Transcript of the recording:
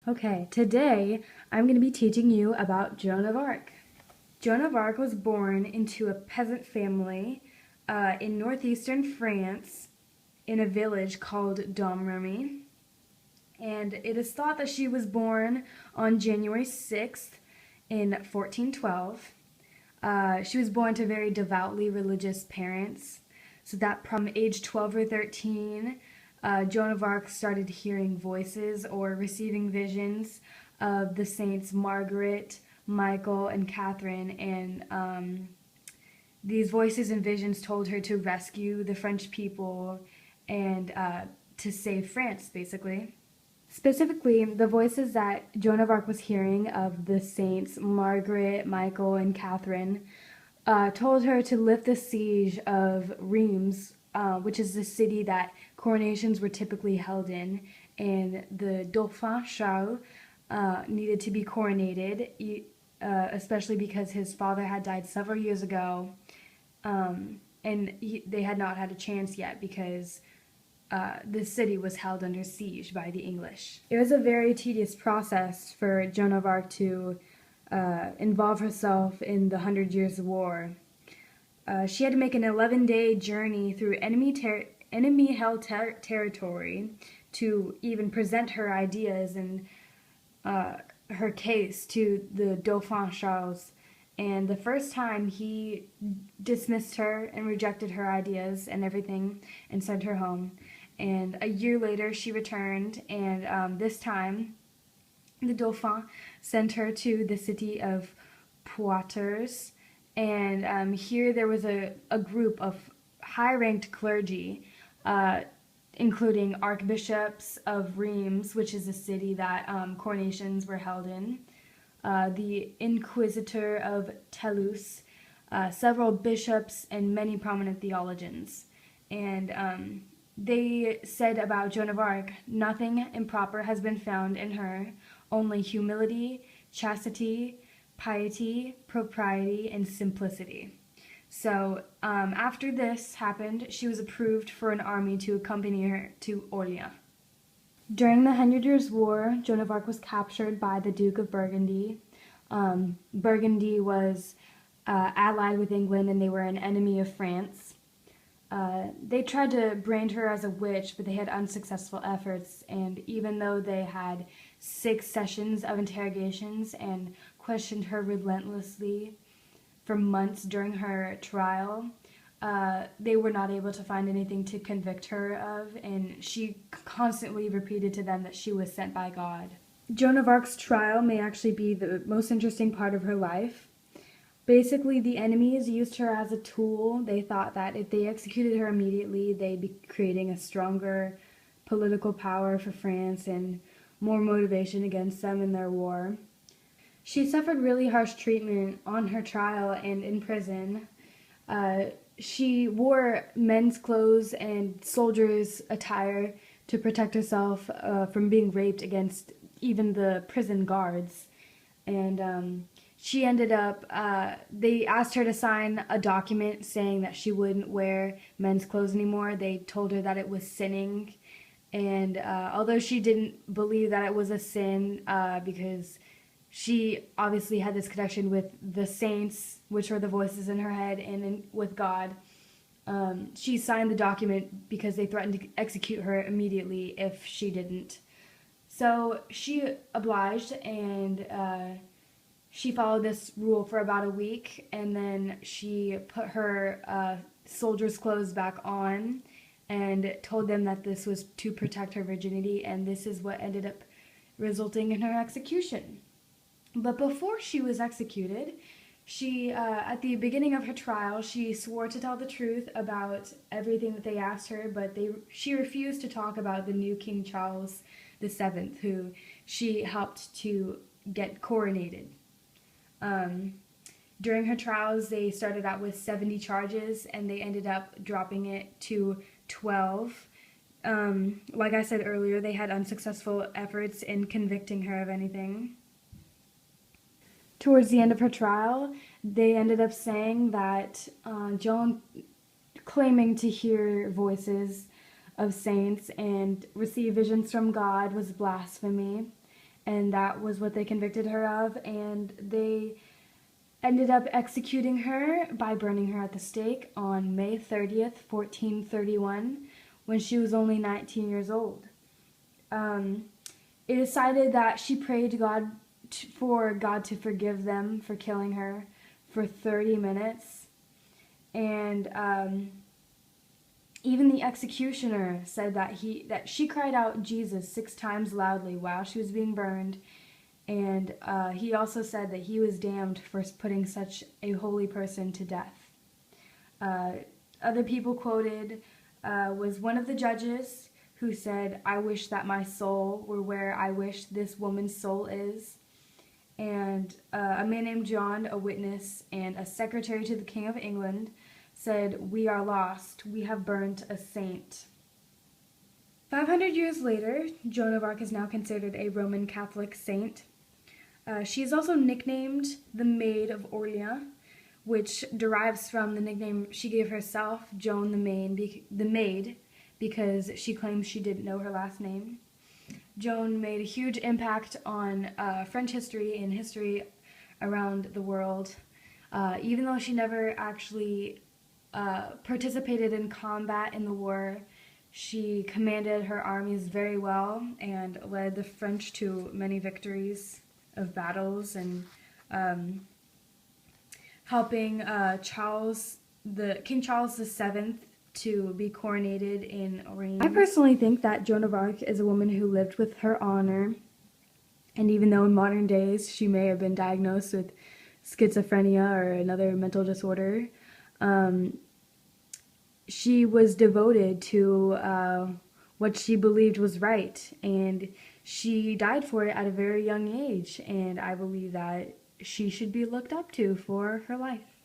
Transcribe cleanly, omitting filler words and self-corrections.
Okay, today I'm going to be teaching you about Joan of Arc. Joan of Arc was born into a peasant family in northeastern France in a village called Domremy. And it is thought that she was born on January 6th in 1412. She was born to very devoutly religious parents, so that from age 12 or 13, Joan of Arc started hearing voices or receiving visions of the saints Margaret, Michael, and Catherine, and these voices and visions told her to rescue the French people and to save France, basically. Specifically, the voices that Joan of Arc was hearing of the saints Margaret, Michael, and Catherine told her to lift the siege of Reims, which is the city that coronations were typically held in, and the Dauphin Charles needed to be coronated, especially because his father had died several years ago, and they had not had a chance yet because the city was held under siege by the English. It was a very tedious process for Joan of Arc to involve herself in the Hundred Years' War. She had to make an 11-day journey through enemy-held territory to even present her ideas and her case to the Dauphin Charles. And the first time he dismissed her and rejected her ideas and everything and sent her home. And a year later she returned, and this time the Dauphin sent her to the city of Poitiers. And here there was a group of high-ranked clergy, including archbishops of Reims, which is a city that coronations were held in, the Inquisitor of Toulouse, several bishops, and many prominent theologians. And they said about Joan of Arc, "Nothing improper has been found in her, only humility, chastity, piety, propriety, and simplicity." So after this happened, she was approved for an army to accompany her to Orleans. During the Hundred Years' War, Joan of Arc was captured by the Duke of Burgundy. Burgundy was allied with England, and they were an enemy of France. They tried to brand her as a witch, but they had unsuccessful efforts, and even though they had 6 sessions of interrogations and questioned her relentlessly for months during her trial, they were not able to find anything to convict her of, and she constantly repeated to them that she was sent by God. Joan of Arc's trial may actually be the most interesting part of her life. Basically, the enemies used her as a tool. They thought that if they executed her immediately, they'd be creating a stronger political power for France and more motivation against them in their war. She suffered really harsh treatment on her trial and in prison. She wore men's clothes and soldiers' attire to protect herself from being raped against even the prison guards. And she ended up, they asked her to sign a document saying that she wouldn't wear men's clothes anymore. They told her that it was sinning. And although she didn't believe that it was a sin, because she obviously had this connection with the saints, which were the voices in her head, and with God, she signed the document because they threatened to execute her immediately if she didn't. So she obliged, and she followed this rule for about a week, and then she put her soldier's clothes back on and told them that this was to protect her virginity, and this is what ended up resulting in her execution. But before she was executed, she, at the beginning of her trial, she swore to tell the truth about everything that they asked her, but she refused to talk about the new King Charles VII, who she helped to get coronated. During her trials, they started out with 70 charges, and they ended up dropping it to 12. Like I said earlier, they had unsuccessful efforts in convicting her of anything. Towards the end of her trial, they ended up saying that Joan, claiming to hear voices of saints and receive visions from God, was blasphemy, and that was what they convicted her of, and they ended up executing her by burning her at the stake on May 30th, 1431, when she was only 19 years old. It is cited that she prayed for God to forgive them for killing her for 30 minutes, and even the executioner said that she cried out Jesus 6 times loudly while she was being burned, and he also said that he was damned for putting such a holy person to death. Other people quoted was one of the judges who said, "I wish that my soul were where I wish this woman's soul is." And a man named John, a witness and a secretary to the King of England, said, "We are lost. We have burnt a saint." 500 years later, Joan of Arc is now considered a Roman Catholic saint. She is also nicknamed the Maid of Orleans, which derives from the nickname she gave herself, Joan the Maid, because she claims she didn't know her last name. Joan made a huge impact on French history and history around the world. Even though she never actually participated in combat in the war, she commanded her armies very well and led the French to many victories of battles, and helping King Charles VII to be coronated in Reims. I personally think that Joan of Arc is a woman who lived with her honor, and even though in modern days she may have been diagnosed with schizophrenia or another mental disorder, she was devoted to what she believed was right, and she died for it at a very young age, and I believe that she should be looked up to for her life.